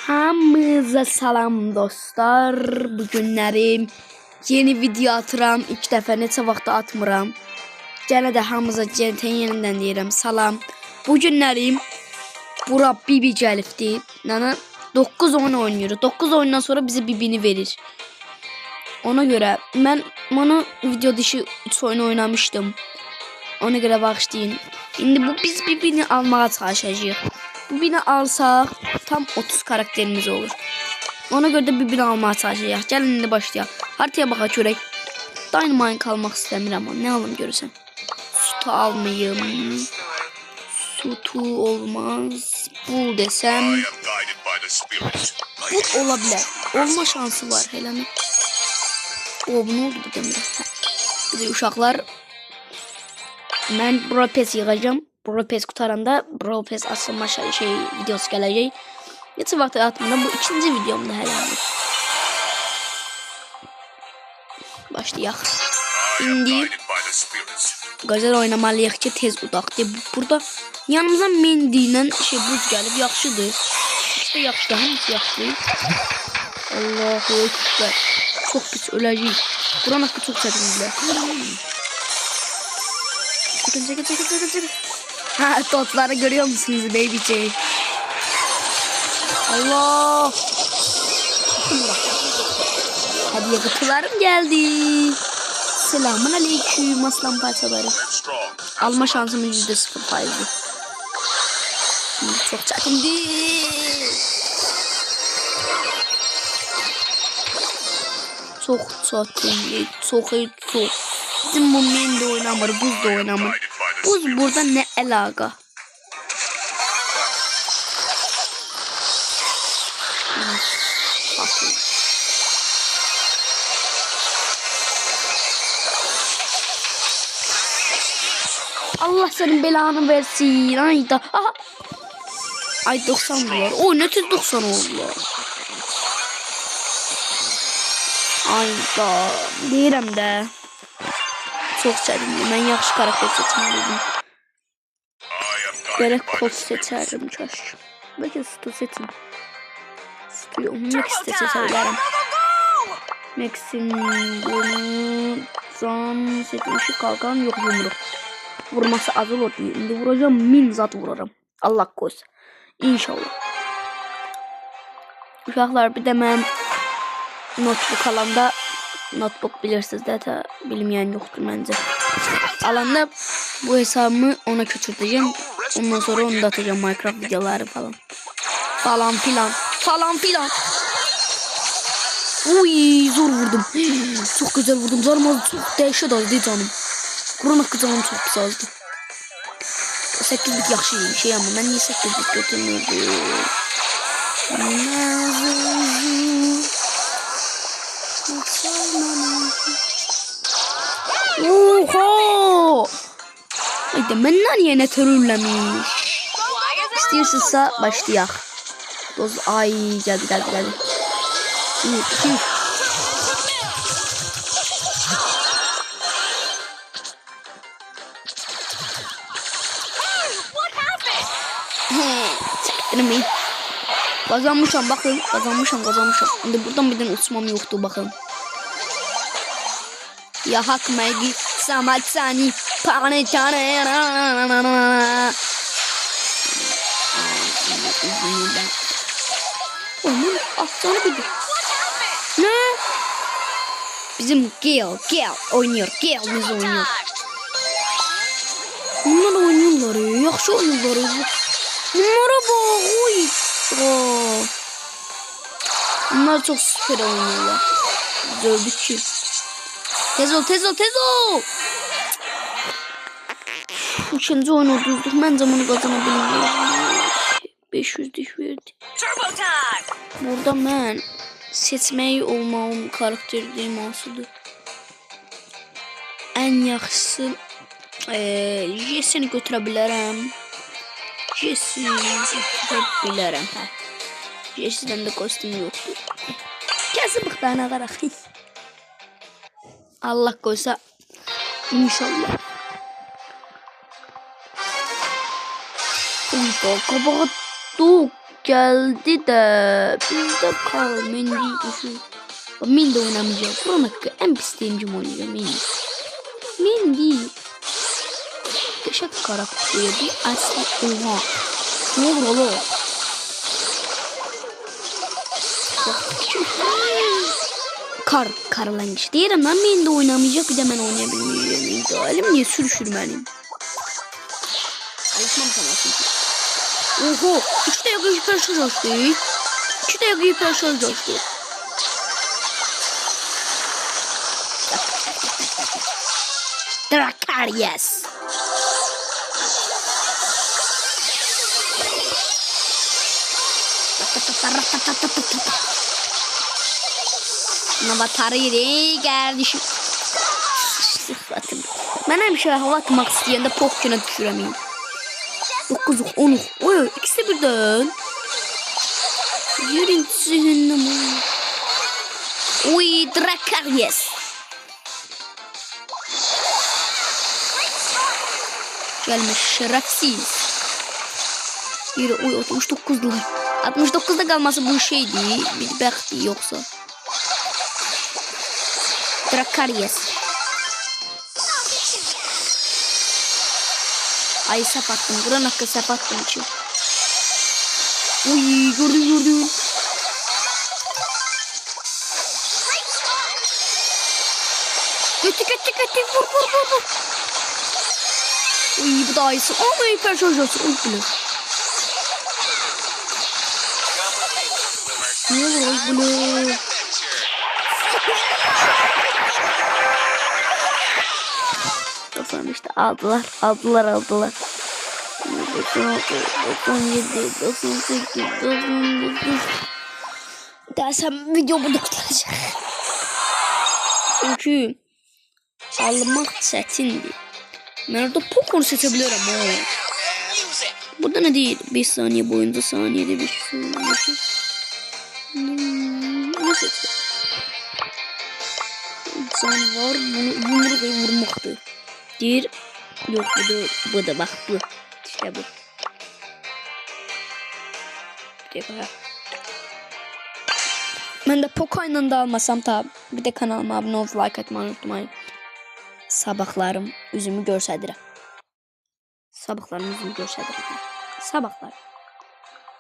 Hamınıza salam dostlar. Bu günlərim yeni video atıram. İlk dəfə neçə vaxtda atmıram. Gene de hamınıza yeniden deyirəm salam. Bu günlərim bura Bibi gəlibdi. Nana 9 oyun oynuyoruz. 9 oyundan sonra bize Bibini verir. Ona göre ben bunu video dışı 3 oyun oynamıştım. Ona göre bağışlayın. Şimdi biz Bibini almaya çalışacağız. Bibini alsaq tam 30 karakterimiz olur. Ona göre de Bibini almaya çalışacağız. Gəlin indi başlayaq. Haritaya baxaq görək. Dynamite kalmaq istəmirəm amma ne alım görürsən. Sütü almayayım. Sütü olmaz. Bul desem. Bul olabilir. Olma şansı var. Helal. O bu ne oldu bu demir? Bir de uşaqlar. Ben Brawl Pass yığacağım. Brawl Pass qutaranda Brawl Pass asılma videosu gələcək. Neçə vaxt atımda bu ikinci videomda herhalde. Başlayaq. İndi güzel oynamalıyıq ki tez udaq. Burada yanımıza Mendy ilə buz gəlib yaxşıdır. İşte yaxşıdır, hamısı yaxşıdır. Allahu ekber. Çok pis öləcəyik. Buranın haqqı çox çətindir. Çekil. Ha, totları görüyor musunuz baby J? Allah. Hadi yakıtlarım geldi. Selamun aleyküm aslan parçaları. Alma şansımın %0 Çok çekindi. Çok. Bizim bu Mendy oynamır, buz da oynamır. Buz burada ne alaka? Allah senin belanı versin. Ayda. Aha. Ay 90 dolar. O ne tür 90 oldu. Ayda. Deyirəm də. Çok çətindir. Mən yaxşı karakter seçmeliydim. Gerek kod seçerdim çaş. Belki Stu seçin. Stu yok. Max'te seçebilirim. Max'in bunu zan seçmişi kalkan yok yumruk. Vurması az olur diye. Şimdi vuracağım 1000 zat vurarım. Allah korusun. İnşallah. Uşaqlar bir de mən notebook alanda notebook bilirsiniz de bilmeyen yoktur bence. Alanda bu hesabımı ona köçürteceğim. Ondan sonra onu da atacağım Minecraft videoları falan. Falan filan. Uy zor vurdum. Çok güzel vurdum. Canım çok dehşet azdı canım. Kur'an hakkı canım çok pis azdı. 8'lik yaxşı şey ama ben niye 8'lik götürmüyordum? Oha! Haydi məndən yenə törürləmiş. İstəyirsizsə başlayaq. Ay gəldi. Çəkdirməyim. Kazanmışam bakın. Kazanmışam. Şimdi buradan bir tane uçmam yoktu bakın. Ya hak megi samatsani pane tane. Oğlum atsana bir de. Ne? Bizim Gale oynuyor. Gale biz oynuyor. Bunlar oynuyorlar ya. Yaxşı oynuyorlar. Bunlara bak. Oy. Bunlar çok süper oynuyorlar. Biz öldük ki. Tez ol. Üçüncü oyunu düzdük. Ben zamanı kazanabilirim. 500 diş verdi. Burada ben seçmeyi olmağım karakterliyim aslında. En yaxşısı Jesse'ni götürebilirim. Jesse'ni götürebilirim. Jesse'den de kostüm yoktu. Kesin bıktığına kadar. Allah koysa inşallah. Kapağı geldi de bizde kal. Mendy düşün. Mendy oynamayacağım. Buranın hakkı en pis deyimcim oynayacağım. Mendy. Geçek karakteri aslında. Oha. Ne olur oğlum? Karlanmış. Diyelim lan Mendy oynamayacak, bir de ben oynayabilmeyeceğim. İdealim niye sürüşürmeliyim? Alışmam sana çünkü. Oho! 2 dakika hiperşarj açtı. 2 dakika hiperşarj açtı. Dracarius. Avatarı yeri kardeşim. Ben hem şey hava atmak isteyende Pokyon'a düşüremeyim. 9, 10. Oy, ikisi birden. Yerin cehennem. Oy, Dracarius. Gelmiş şerefsiz. Yeri oy 69'dur. 69'da kalması bu şeydi. Bir bekti yoksa. Dracarius. Ay sap attım. Buranın hakkı sap attım için. Uy gördüm. Kötü. Vur. Uy bu da ayısı. Ama hiperşarj olsun. Uy bile. Ne olur bile. İşte aldılar. 97, 98, 99. Dersem video burada kurtaracak. Çünkü almak çetindir. Ben orada Pokémon seçebilirim. Burada ne değil? 5 saniye boyunca saniyede bir şey. Ne seçtim? Canavar bunu yumrukla vurmaktı. Dir. Yok bu da bak bu. İşte bu. Ben de Poco'yla da almasam tabi. Bir de kanalıma abone olup like atmayı unutmayın. Sabahlarım üzümü görsədirəm. Sabahlarım üzümü görsədirəm. Sabahlar.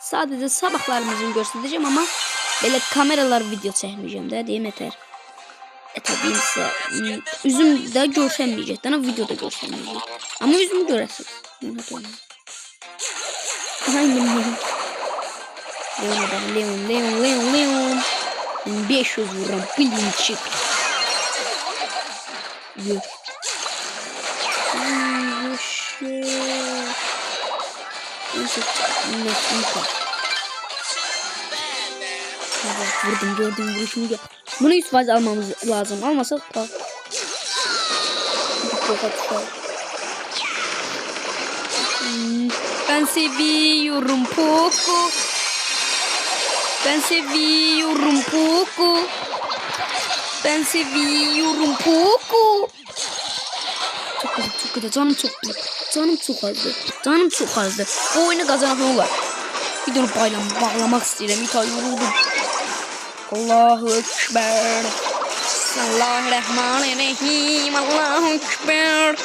Sadece sabahlarım üzümü görsədəcəm ama belə kameralar video çəkməyəcəm də deyim etər. Tabii ise üzüm de görsənməyəcək. Dana videoda görsənməyəcək. Ama üzümü görəsiniz. Leon. 500 vururam. Bilinçik. Yok. Vurdum gördüm vuruşumu gel. Bunu 100% almamız lazım. Almasak da. Ben seviyorum Poco. Ben seviyorum Poco. Çok güzel. Canım çok azdı. Bu oyunu kazanan olur. Videonu bağlamak istedim. İlk ay yoruldum. Allahu Ekber. Bismillahirrahmanirrahim. Allahu Ekber.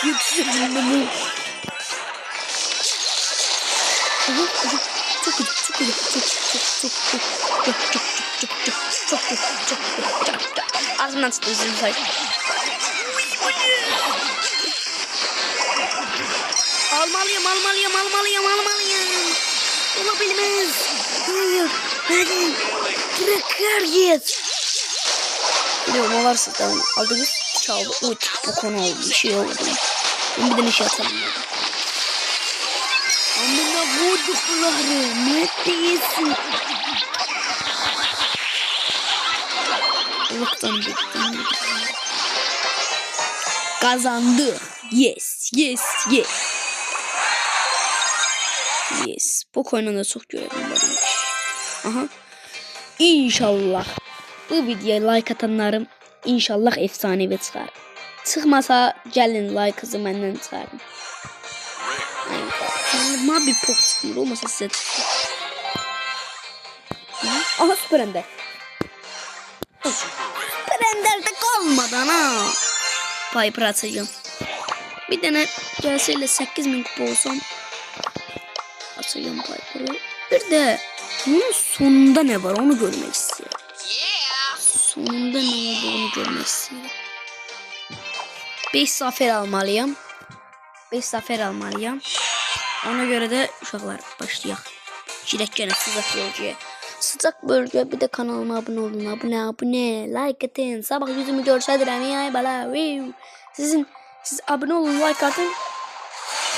Yükseldim bunu. Çok. Ağzımdan çıktı üzüm say. Almalıyım. Olabilmez. Hayır. Bırakır git. Biliyorum o varsa da aldınız. Çaldı. Uy bu konu oldu. Bir şey oldu. Ben bir de şey atalım. Amına vurdukları. Ne değilsin. Allah'tan bittim. Kazandı. Yes. Bu oyundan da çok görevim var. Aha. İnşallah bu videoya like atanlarım inşallah efsanevi çıkar. Çıxmasa gəlin like-ınızı məndən çıxarın. Mənim bir pok çıxmır, olmasa sizə çıxır. Aha, Super Ender. Super Ender'de qalmadan ha. Piper atacağım. Bir dənə gəlsə ilə 8000 kupa olsam atacağım Piper'ı. Bir də bunun sonunda ne var onu görmək istəyirəm. Sonunda ne olduğunu görmək istəyirəm. 5 zafer almalıyam. 5 zafer almalıyam. Ona göre de uşaqlar başlayaq. Girək gene sıcaq bölgəyə. Sıcaq bölgə, bir de kanalıma abone olun. Abone, like atın. Sabah yüzümü görsədirəm. Ay bala. Siz abone olun, like atın.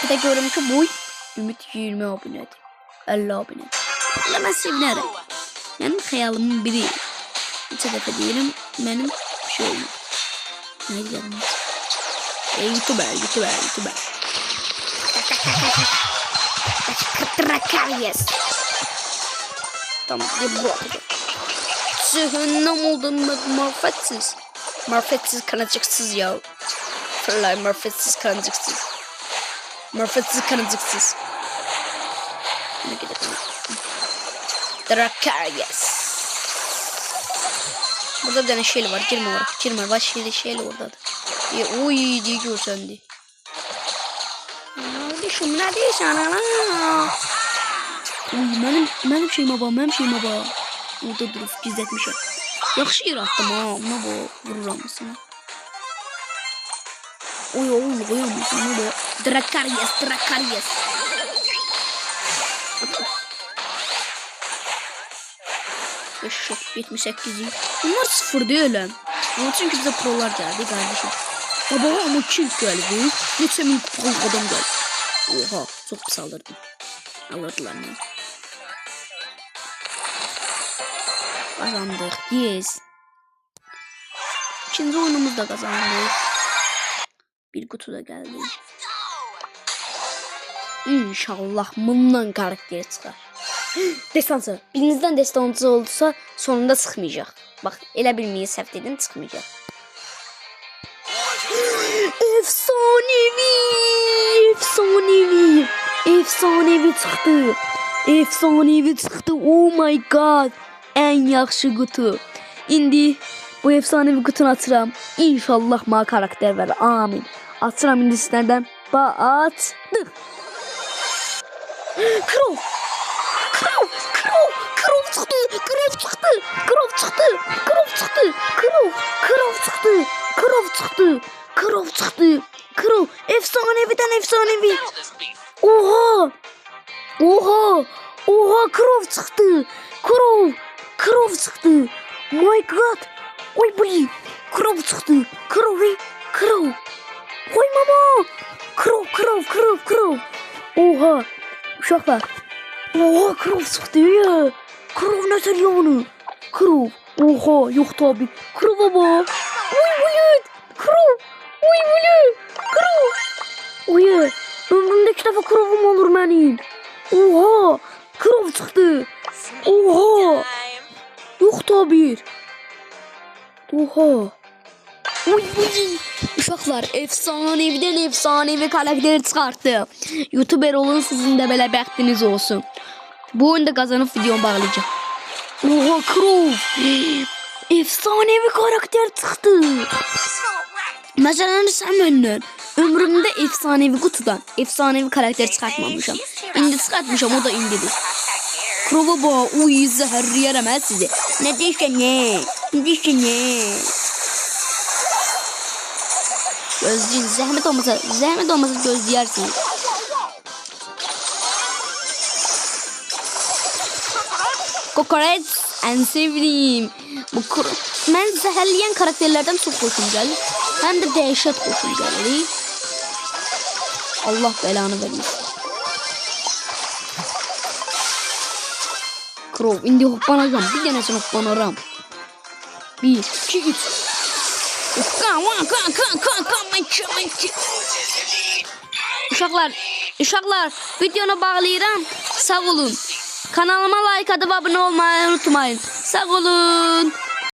Bir de görüm ki bu Ümit 20 abonedir. 50 abone. Mən sevinərəm. Mənim xəyalımın biri. Neçə dəfə deyirəm, mənim şey olmur. Nə deyirəm? YouTuber. Yes. Tamam, bu. Cehennem oldum marifetsiz. Marifetsiz kanacıksız ya. Fırlay marifetsiz kanacıksız. Marifetsiz kanacıksız. Ne gidelim? Drakaryes. Burada bir tane şey var. Girme var. Şey orada. Oy diye görsendi. Kardeşim ne diyorsun ana? Oy benim şeyime bak. Orada durup gizletmişim. Yaxşı yer attım ha. Ama bu vururam sana. Oy koyamıyorsun. Ne bu? Drakaryes. Eşek 78'i. Bunlar sıfır değil lan. Ama çünkü bize prolar geldi kardeşim. Baba ama kim geldi? Neçə min kupalık adam geldi. Oha çok pis alırdım. Alırdılar beni. Kazandık. Yes. İkinci oyunumuzda kazandık. Bir kutu da geldi. İnşallah bundan karakter çıkar. Destansı. Birinizden destansı olursa sonunda çıxmayacaq. Bax, elə bilməyi səhv dedim, çıxmayacaq. Efsanevi çıxdı. Oh my god. Ən yaxşı kutu. İndi bu efsanevi kutunu açıram. İnşallah mənə karakter verir. Amin. Açıram indi sizlərdən. Açdıq. Krov çıktı. Efsanevi. Oha, krov çıktı. Krov çıktı. My god. Oy bli. Krov çıktı. Krov. Oy mama. Krov. Oha. Uşaqlar. Oha krov çıktı ya. Krov ne söylüyor onu? Krov. Oha yok tabi. Krova bak. Krov. Oy. Ömrümde 2 defa krovum olur benim. Oha. Krov çıktı. Oha. Yok tabi. Oha. Oy. Uşaqlar efsanevi karakter çıxartdı. YouTuber olun, sizin də belə bəxtiniz olsun. Bu oyunda kazanıp videomu bağlayacağım. Oha Krov. Efsanevi karakter çıktı. Mesela sen benden ömrümde efsanevi kutudan efsanevi karakter çıkartmamışım. İndi çıkartmışım, o da indidir. Krova bak, uy zəhərləyərəm mən sizi. Ne deyirsən ne? Gözləyin, zəhmət olmasa gözləyirsiniz. Kokoreç en sevdiğim. Ben zehirleyen karakterlerden çok hoşum gelir. Hem de dehşet hoşum gelir. Allah belanı vermesin. Krov indi hoppanacağım. Bir denesini hoppanarım. 1, 2, 3. Uşaqlar videonu bağlayıram. Sağ olun. Kanalıma like atıp abone olmayı unutmayın. Sağ olun.